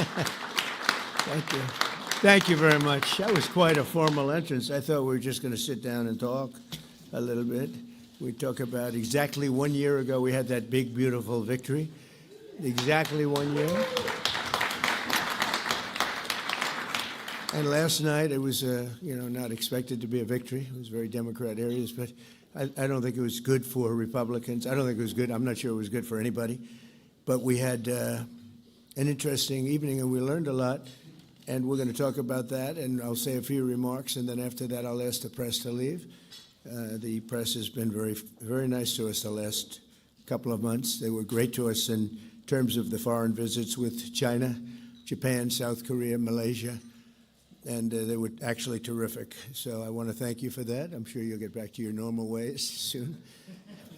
Thank you. Thank you very much. That was quite a formal entrance. I thought we were just going to sit down and talk a little bit. We talk about exactly 1 year ago we had that big, beautiful victory. Exactly 1 year. And last night it was, not expected to be a victory. It was very Democrat areas, but I don't think it was good for Republicans. I don't think it was good. I'm not sure it was good for anybody. But we had an interesting evening, and we learned a lot. And we're going to talk about that, and I'll say a few remarks, and then after that I'll ask the press to leave. The press has been very, very nice to us the last couple of months. They were great to us in terms of the foreign visits with China, Japan, South Korea, Malaysia, and they were actually terrific. So I want to thank you for that. I'm sure you'll get back to your normal ways soon.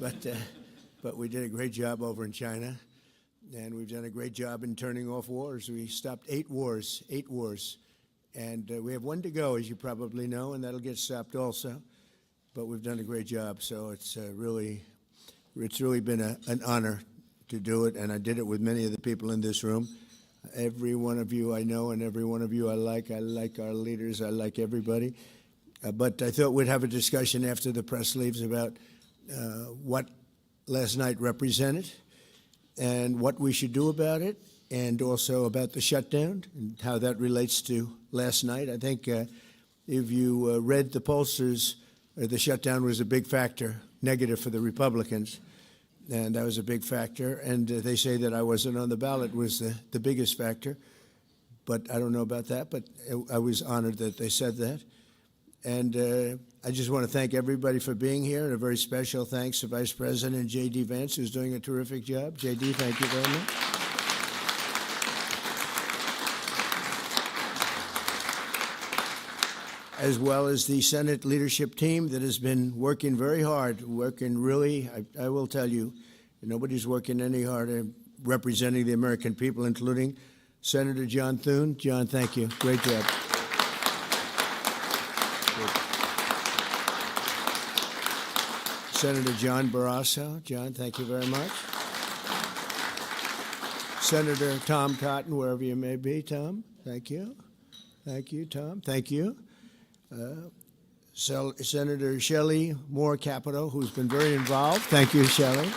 But we did a great job over in China. And we've done a great job in turning off wars. We stopped 8 wars. And we have 1 to go, as you probably know, and that'll get stopped also. But we've done a great job, so it's really been an honor to do it, and I did it with many of the people in this room. Every one of you I know, and every one of you I like. I like our leaders. I like everybody. But I thought we'd have a discussion after the press leaves about what last night represented, and what we should do about it, and also about the shutdown and how that relates to last night. I think if you read the pollsters, the shutdown was a big factor, negative for the Republicans, and that was a big factor. And they say that I wasn't on the ballot was the biggest factor, but I don't know about that, but I was honored that they said that. And I just want to thank everybody for being here, and a very special thanks to Vice President J.D. Vance, who's doing a terrific job. J.D., thank you very much. As well as the Senate leadership team that has been working very hard, working really, I will tell you, nobody's working any harder representing the American people, including Senator John Thune. John, thank you. Great job. Senator John Barrasso. John, thank you very much. Senator Tom Cotton, wherever you may be. Tom, thank you. Thank you, Tom. Thank you. Senator Shelley Moore Capito, who's been very involved. Thank you, Shelley.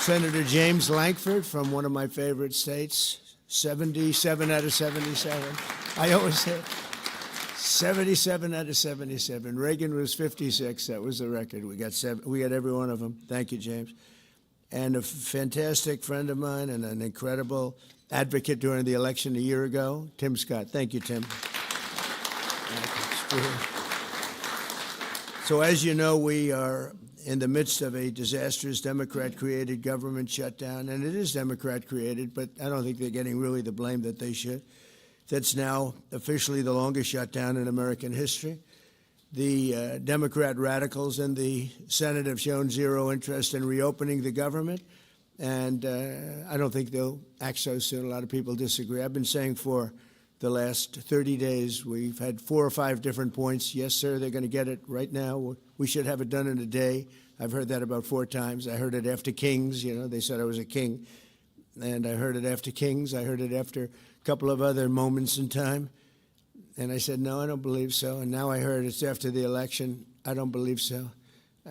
Senator James Lankford from one of my favorite states, 77 out of 77. I always say 77 out of 77. Reagan was 56. That was the record. We got every one of them. Thank you, James. And a fantastic friend of mine and an incredible advocate during the election a year ago, Tim Scott. Thank you, Tim. So as you know, we are in the midst of a disastrous Democrat-created government shutdown, and it is Democrat-created, but I don't think they're getting really the blame that they should. That's now officially the longest shutdown in American history. The Democrat radicals in the Senate have shown zero interest in reopening the government, and I don't think they'll act so soon. A lot of people disagree. I've been saying for the last 30 days, we've had 4 or 5 different points. Yes, sir, they're going to get it right now. We should have it done in a day. I've heard that about 4 times. I heard it after Kings. They said I was a king. And I heard it after Kings. I heard it after a couple of other moments in time. And I said, no, I don't believe so. And now I heard it's after the election. I don't believe so.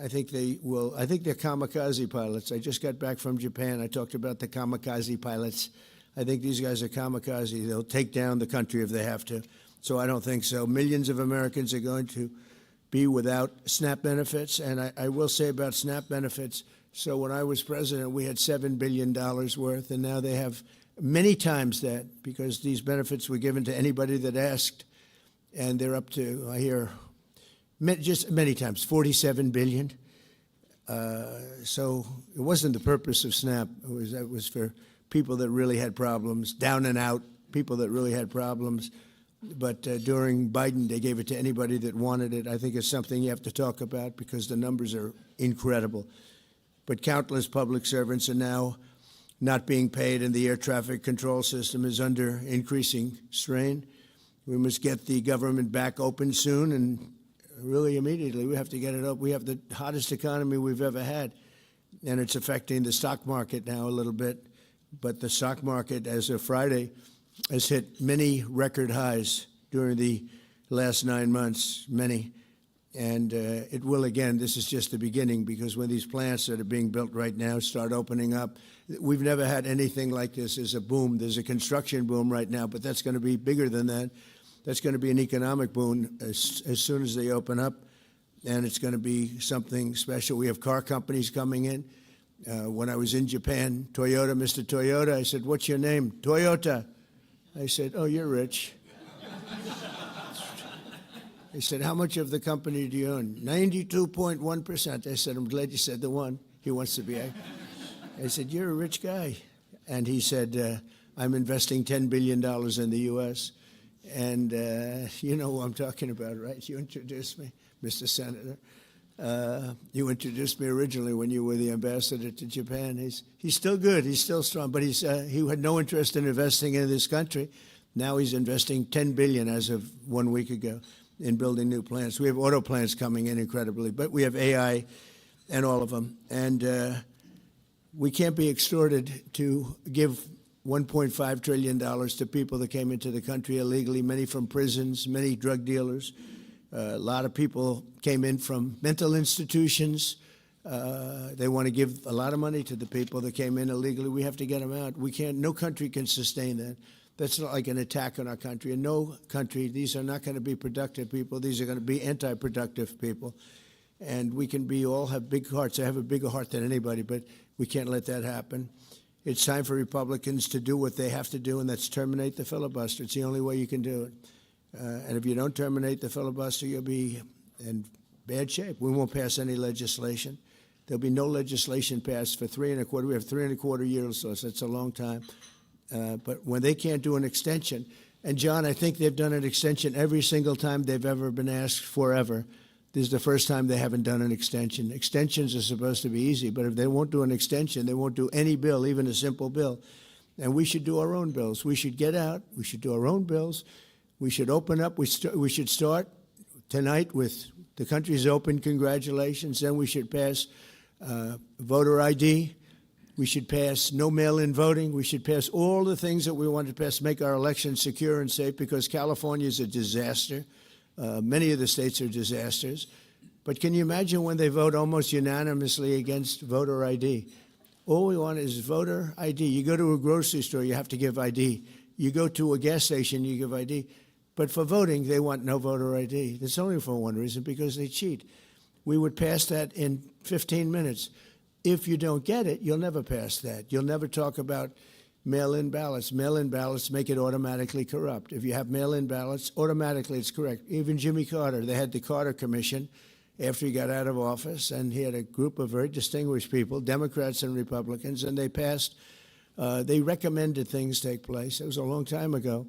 I think they will. I think they're kamikaze pilots. I just got back from Japan. I talked about the kamikaze pilots. I think these guys are kamikaze. They'll take down the country if they have to. So I don't think so. Millions of Americans are going to be without SNAP benefits. And I will say about SNAP benefits, so when I was president, we had $7 billion worth, and now they have many times that, because these benefits were given to anybody that asked, and they're up to, I hear, just many times, $47 billion. So it wasn't the purpose of SNAP. It was for people that really had problems, down and out, people that really had problems. But during Biden, they gave it to anybody that wanted it. I think it's something you have to talk about because the numbers are incredible. But countless public servants are now not being paid, and the air traffic control system is under increasing strain. We must get the government back open soon, and really immediately. We have to get it up. We have the hottest economy we've ever had, and it's affecting the stock market now a little bit. but the stock market, as of Friday, has hit many record highs during the last 9 months, many. And it will again. This is just the beginning, because when these plants that are being built right now start opening up, we've never had anything like this. There's a boom. There's a construction boom right now, but that's going to be bigger than that. That's going to be an economic boom as soon as they open up, and it's going to be something special. We have car companies coming in. When I was in Japan, Toyota, Mr. Toyota, I said, "What's your name?" "Toyota." I said, "Oh, you're rich." He said, "How much of the company do you own?" 92.1%. I said, "I'm glad you said the one." He wants to be. I said, "You're a rich guy." And he said, "I'm investing $10 billion in the U.S. And you know who I'm talking about, right? You introduced me, Mr. Senator. You introduced me originally when you were the ambassador to Japan. He's still good. He's still strong. But he had no interest in investing in this country. Now he's investing $10 billion as of 1 week ago in building new plants. We have auto plants coming in incredibly, but we have AI and all of them. And we can't be extorted to give $1.5 trillion to people that came into the country illegally, many from prisons, many drug dealers. A lot of people came in from mental institutions. They want to give a lot of money to the people that came in illegally. We have to get them out. We can't. No country can sustain that. That's not like an attack on our country. In no country, these are not going to be productive people. These are going to be anti-productive people. And we can all have big hearts. I have a bigger heart than anybody, but we can't let that happen. It's time for Republicans to do what they have to do, and that's terminate the filibuster. It's the only way you can do it. And if you don't terminate the filibuster, you'll be in bad shape. We won't pass any legislation. There'll be no legislation passed for 3.25. We have 3.25 years, so that's a long time. But when they can't do an extension, and John, I think they've done an extension every single time they've ever been asked forever. This is the first time they haven't done an extension. Extensions are supposed to be easy, but if they won't do an extension, they won't do any bill, even a simple bill. And we should do our own bills. We should get out. We should do our own bills. We should open up. We should start tonight with the country's open. Congratulations. Then we should pass voter ID. We should pass no mail-in voting. We should pass all the things that we want to pass, make our elections secure and safe, because California is a disaster. Many of the states are disasters. But can you imagine when they vote almost unanimously against voter ID? All we want is voter ID. You go to a grocery store, you have to give ID. You go to a gas station, you give ID. But for voting, they want no voter ID. That's only for one reason, because they cheat. We would pass that in 15 minutes. If you don't get it, you'll never pass that. You'll never talk about mail-in ballots. Mail-in ballots make it automatically corrupt. If you have mail-in ballots, automatically it's correct. Even Jimmy Carter, they had the Carter Commission after he got out of office, and he had a group of very distinguished people, Democrats and Republicans, and they passed, they recommended things take place. It was a long time ago.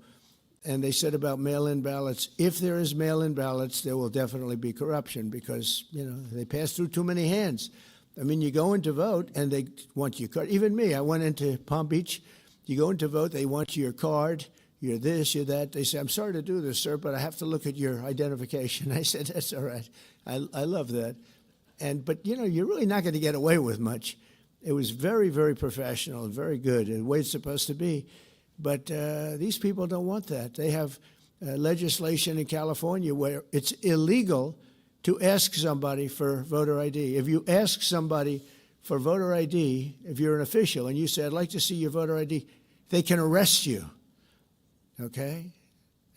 And they said about mail-in ballots, if there is mail-in ballots, there will definitely be corruption, because, you know, they pass through too many hands. I mean, you go in to vote, and they want your card. Even me, I went into Palm Beach. You go in to vote, they want your card, you're this, you're that. They say, "I'm sorry to do this, sir, but I have to look at your identification." I said, "That's all right. I love that." But, you know, you're really not going to get away with much. It was very, very professional and very good, and the way it's supposed to be. But these people don't want that. They have legislation in California where it's illegal to ask somebody for voter ID. If you ask somebody for voter ID, if you're an official, and you say, "I'd like to see your voter ID," they can arrest you, okay?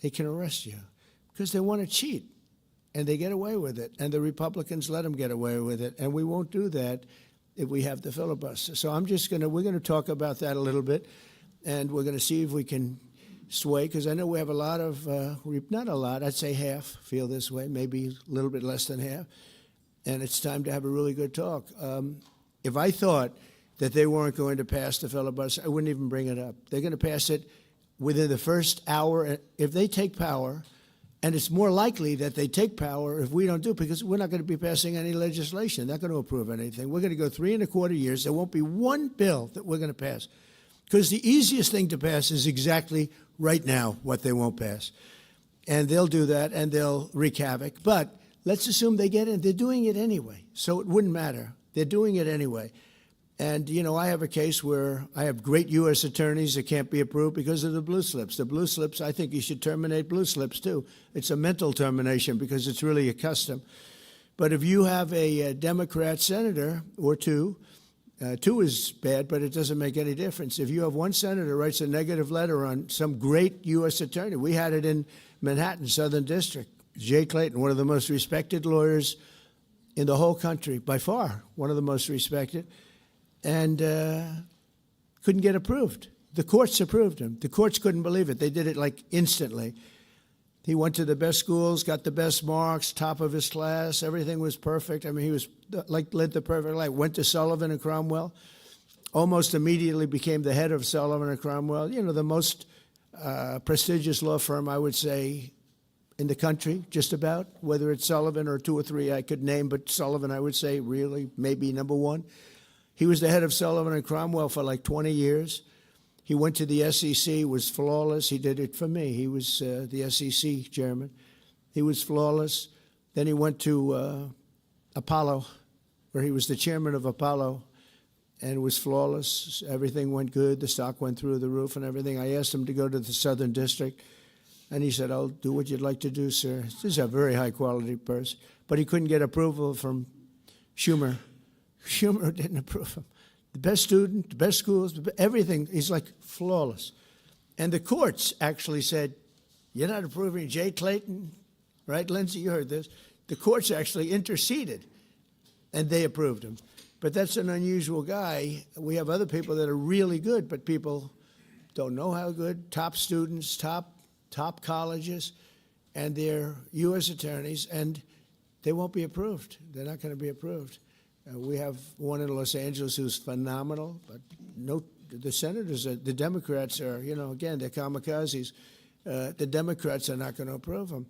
They can arrest you because they want to cheat, and they get away with it, and the Republicans let them get away with it, and we won't do that if we have the filibuster. So we're going to talk about that a little bit, and we're going to see if we can sway, because I know we have a lot of, not a lot, I'd say half feel this way, maybe a little bit less than half, and it's time to have a really good talk. If I thought that they weren't going to pass the filibuster, I wouldn't even bring it up. They're going to pass it within the first hour. If they take power, and it's more likely that they take power if we don't do it, because we're not going to be passing any legislation. They're not going to approve anything. We're going to go 3.25 years. There won't be one bill that we're going to pass, because the easiest thing to pass is exactly right now what they won't pass. And they'll do that, and they'll wreak havoc. But let's assume they get in. They're doing it anyway, so it wouldn't matter. They're doing it anyway. And, you know, I have a case where I have great U.S. attorneys that can't be approved because of the blue slips. The blue slips, I think you should terminate blue slips, too. It's a mental termination because it's really a custom. But if you have a Democrat senator or two is bad, but it doesn't make any difference. If you have one senator writes a negative letter on some great U.S. attorney, we had it in Manhattan, Southern District, Jay Clayton, one of the most respected lawyers in the whole country, by far, one of the most respected, and couldn't get approved. The courts approved him. The courts couldn't believe it. They did it like instantly. He went to the best schools, got the best marks, top of his class. Everything was perfect. I mean, he was like led the perfect life. Went to Sullivan and Cromwell. Almost immediately became the head of Sullivan and Cromwell. You know, the most prestigious law firm, I would say, in the country, just about. Whether it's Sullivan or two or three I could name, but Sullivan, I would say, really, maybe number one. He was the head of Sullivan and Cromwell for like 20 years. He went to the SEC, was flawless. He did it for me. He was the SEC chairman. He was flawless. Then he went to Apollo, where he was the chairman of Apollo, and was flawless. Everything went good. The stock went through the roof and everything. I asked him to go to the Southern District, and he said, "I'll do what you'd like to do, sir." This is a very high-quality person. But he couldn't get approval from Schumer. Schumer didn't approve him. The best student, the best schools, everything. He's like flawless. And the courts actually said, "You're not approving Jay Clayton," right, Lindsay? You heard this. The courts actually interceded, and they approved him. But that's an unusual guy. We have other people that are really good, but people don't know how good. Top students, top colleges, and they're U.S. attorneys, and they won't be approved. They're not going to be approved. We have one in Los Angeles who's phenomenal, but no, the senators, the Democrats are, you know, again, they're kamikazes. The Democrats are not going to approve them.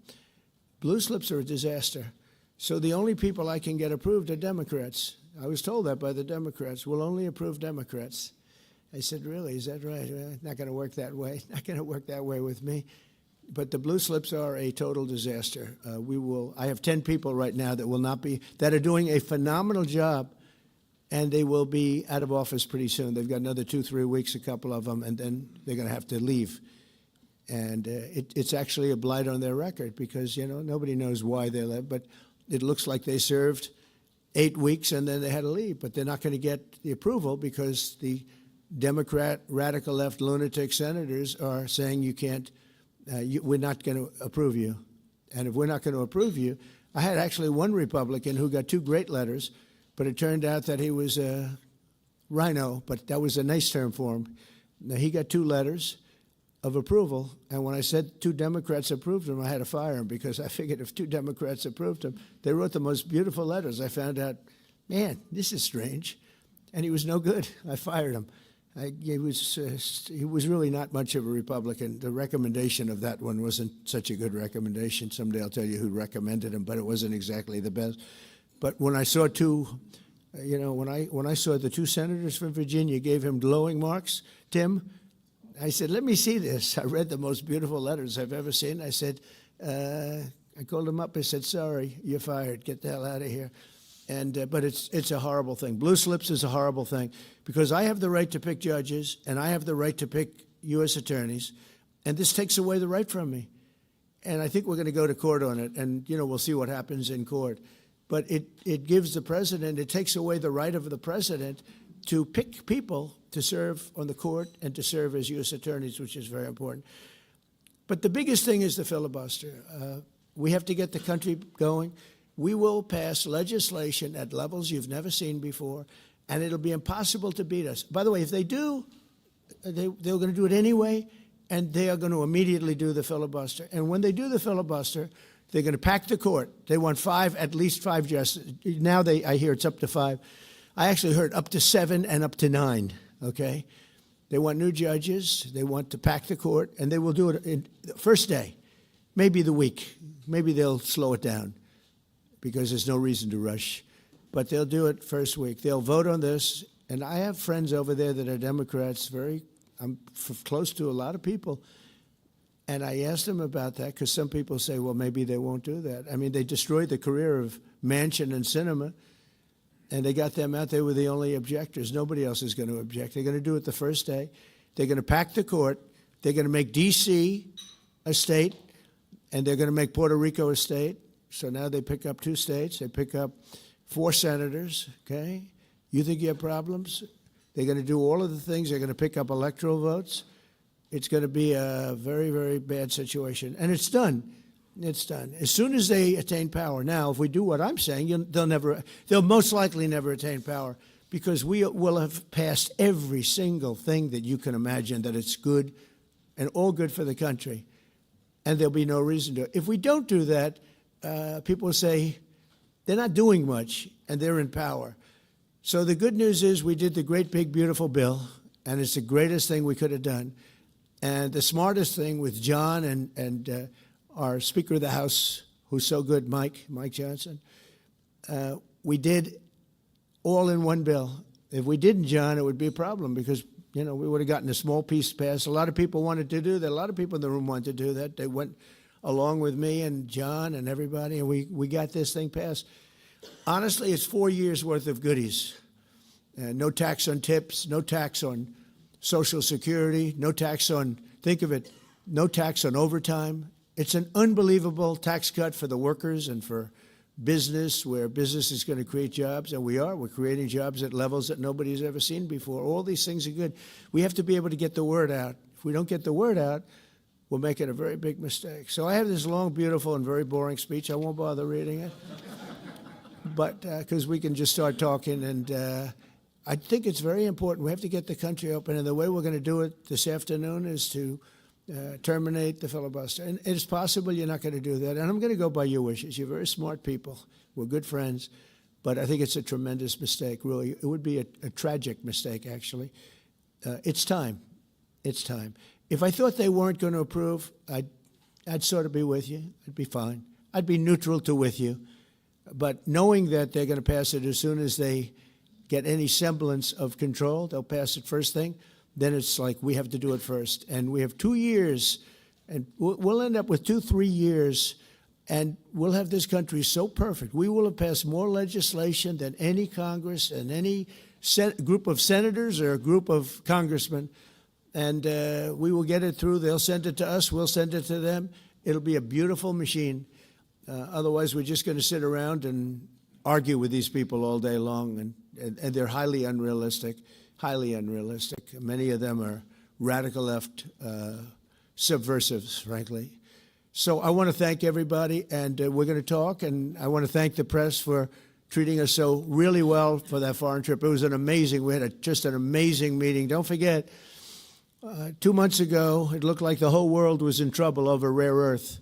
Blue slips are a disaster. So the only people I can get approved are Democrats. I was told that by the Democrats. We'll only approve Democrats. I said, really, is that right? Not going to work that way. Not going to work that way with me. But the blue slips are a total disaster. I have 10 people right now that are doing a phenomenal job, and they will be out of office pretty soon. They've got another 2-3 weeks, a couple of them, and then they're going to have to leave. And it's actually a blight on their record because, you know, nobody knows why they left, but it looks like they served 8 weeks and then they had to leave. But they're not going to get the approval because the Democrat, radical left lunatic senators are saying you can't, we're not going to approve you. And if we're not going to approve you, I had actually one Republican who got 2 great letters, but it turned out that he was a rhino, but that was a nice term for him. Now, he got 2 letters of approval, and when I said 2 Democrats approved him, I had to fire him because I figured if 2 Democrats approved him, they wrote the most beautiful letters. I found out, man, this is strange, and he was no good. I fired him. He was really not much of a Republican. The recommendation of that one wasn't such a good recommendation. Someday I'll tell you who recommended him, but it wasn't exactly the best. But when I saw 2, you know, when I saw the 2 senators from Virginia gave him glowing marks, Tim, I said, let me see this. I read the most beautiful letters I've ever seen. I said, I called him up. I said, sorry, you're fired. Get the hell out of here. And but it's a horrible thing. Blue slips is a horrible thing because I have the right to pick judges and I have the right to pick U.S. attorneys, and this takes away the right from me. And I think we're going to go to court on it, and you know we'll see what happens in court. But it gives the president, it takes away the right of the president to pick people to serve on the court and to serve as U.S. attorneys, which is very important. But the biggest thing is the filibuster. We have to get the country going. We will pass legislation at levels you've never seen before, and it'll be impossible to beat us. By the way, if they do, they're going to do it anyway, and they are going to immediately do the filibuster. And when they do the filibuster, they're going to pack the court. They want at least 5 justices. Now I hear it's up to 5. I actually heard up to 7 and up to 9, okay? They want new judges. They want to pack the court, and they will do it in the first day, maybe the week. Maybe they'll slow it down because there's no reason to rush. But they'll do it first week. They'll vote on this. And I have friends over there that are Democrats. I'm close to a lot of people. And I asked them about that because some people say, well, maybe they won't do that. I mean, they destroyed the career of Manchin and Sinema. And they got them out. They were the only objectors. Nobody else is going to object. They're going to do it the first day. They're going to pack the court. They're going to make D.C. a state, and they're going to make Puerto Rico a state. So now they pick up 2 states. They pick up 4 senators, okay? You think you have problems? They're going to do all of the things. They're going to pick up electoral votes. It's going to be a very, very bad situation. And it's done. It's done. As soon as they attain power. Now, if we do what I'm saying, they'll most likely never attain power, because we will have passed every single thing that you can imagine that it's good and all good for the country. And there'll be no reason to. If we don't do that, people will say they're not doing much and they're in power. So the good news is we did the great, big, beautiful bill, and it's the greatest thing we could have done. And the smartest thing with John and our Speaker of the House, who's so good, Mike Johnson, we did all in one bill. If we didn't, John, it would be a problem, because, we would have gotten a small piece passed. A lot of people wanted to do that. A lot of people in the room wanted to do that. They went along with me and John and everybody, and we got this thing passed. Honestly, it's 4 years' worth of goodies. No tax on tips, no tax on Social Security, no tax on, think of it, no tax on overtime. It's an unbelievable tax cut for the workers and for business, where business is going to create jobs, and we're creating jobs at levels that nobody's ever seen before. All these things are good. We have to be able to get the word out. If we don't get the word out, we'll make it a very big mistake. So I have this long, beautiful, and very boring speech. I won't bother reading it, but because we can just start talking, and I think it's very important. We have to get the country open, and the way we're going to do it this afternoon is to terminate the filibuster. And it's possible you're not going to do that, and I'm going to go by your wishes. You're very smart people. We're good friends, but I think it's a tremendous mistake, really. It would be a tragic mistake, actually. It's time. It's time. If I thought they weren't going to approve, I'd sort of be with you. I'd be fine. I'd be neutral to with you. But knowing that they're going to pass it as soon as they get any semblance of control, they'll pass it first thing, then it's like we have to do it first. And we have 2 years, and we'll end up with 2-3 years, and we'll have this country so perfect. We will have passed more legislation than any Congress and any group of senators or a group of congressmen, and we will get it through. They'll send it to us. We'll send it to them. It'll be a beautiful machine. Otherwise, we're just going to sit around and argue with these people all day long, and they're highly unrealistic. Highly unrealistic. Many of them are radical left subversives, frankly. So I want to thank everybody, and we're going to talk, and I want to thank the press for treating us so really well for that foreign trip. It was we had just an amazing meeting. Don't forget, 2 months ago, it looked like the whole world was in trouble over rare earth,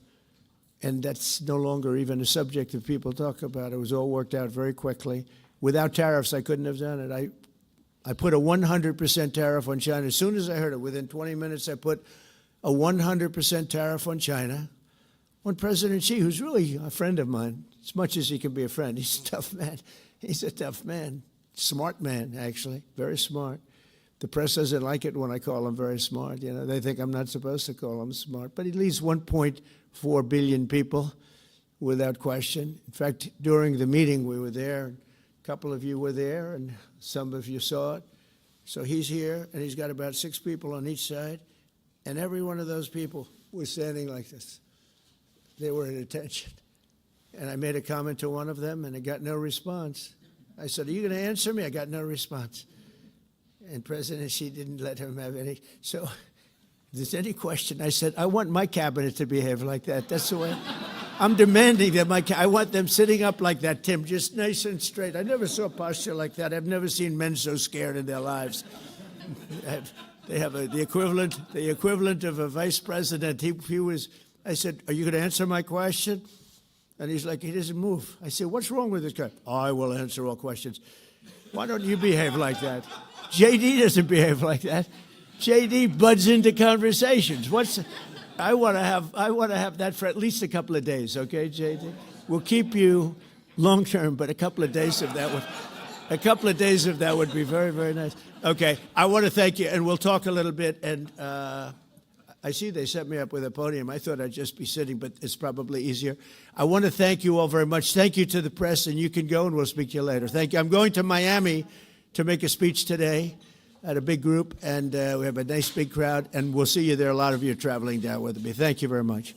and that's no longer even a subject that people talk about. It was all worked out very quickly. Without tariffs, I couldn't have done it. I put a 100% tariff on China. As soon as I heard it, within 20 minutes, I put a 100% tariff on China. On President Xi, who's really a friend of mine, as much as he can be a friend. He's a tough man. He's a tough man. Smart man, actually. Very smart. The press doesn't like it when I call him very smart. They think I'm not supposed to call him smart. But he leads 1.4 billion people without question. In fact, during the meeting, we were there. A couple of you were there, and some of you saw it. So he's here, and he's got about 6 people on each side, and every one of those people was standing like this. They were at attention. And I made a comment to one of them, and I got no response. I said, "Are you going to answer me?" I got no response. And President Xi didn't let him have any. So if there's any question, I said, I want my cabinet to behave like that. That's the way. I'm demanding that I want them sitting up like that, Tim, just nice and straight. I never saw posture like that. I've never seen men so scared in their lives. They have the equivalent of a vice president. He was. I said, "Are you going to answer my question?" And he's like, he doesn't move. I said, "What's wrong with this guy?" "I will answer all questions." Why don't you behave like that? JD doesn't behave like that. JD buds into conversations. I want to have that for at least a couple of days, okay, JD? We'll keep you long term, but a couple of days of that would be very, very nice. Okay, I want to thank you, and we'll talk a little bit. And I see they set me up with a podium. I thought I'd just be sitting, but it's probably easier. I want to thank you all very much. Thank you to the press, and you can go, and we'll speak to you later. Thank you. I'm going to Miami to make a speech today at a big group, and we have a nice big crowd, and we'll see you there. A lot of you are traveling down with me. Thank you very much.